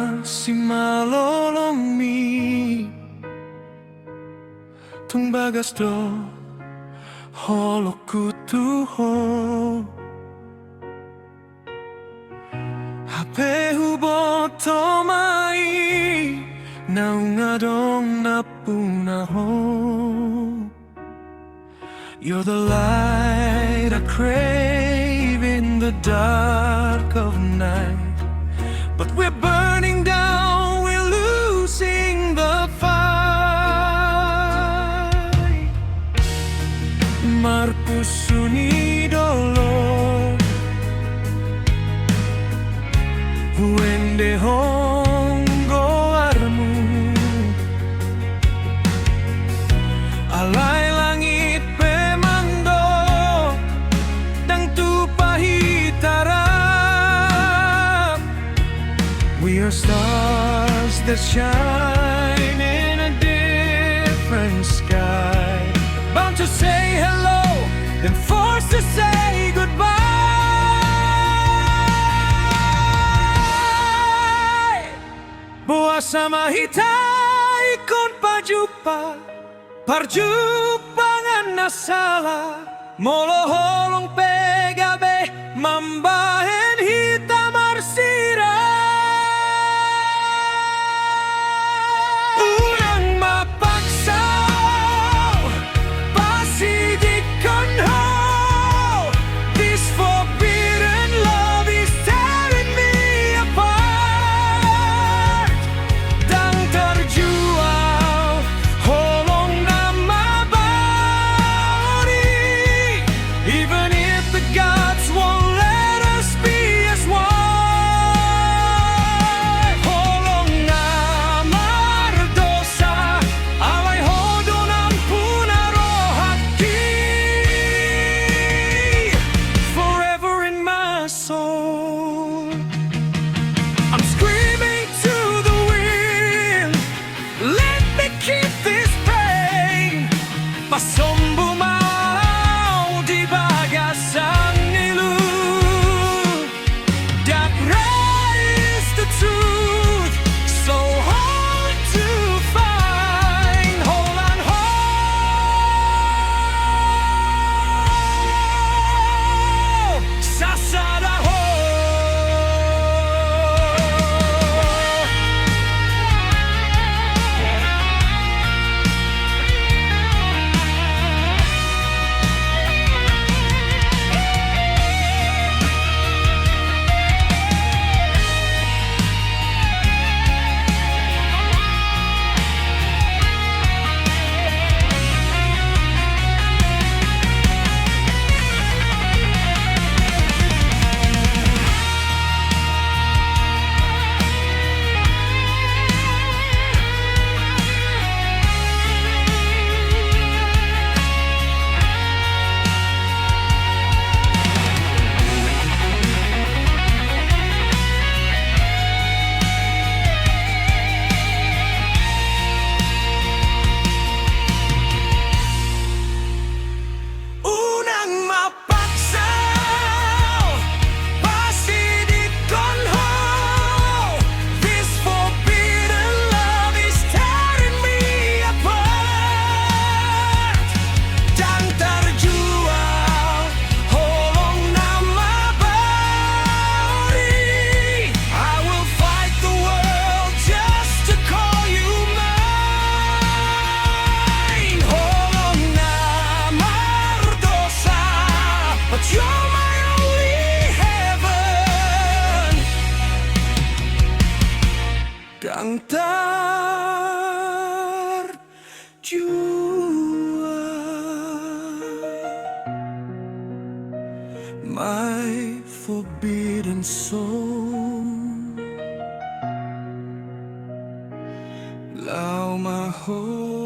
masih malolomi tung bagas do holoku tuho hape hubo tomai naunga dong napunaho. You're the light I crave in the dark of night. But we're burning down, we're losing the fight. Marpus unidolo Wende hongo armu Alay langit pemando Dang tupahitarap. We are stars that shine in a different sky, bound to say hello, then forced to say goodbye. Buat sama hitai ikut pajupa, parjupangan nasala, moloholong pegabe, mambahen hitam arsira. Kang terjua my forbidden soul, Lao Maho.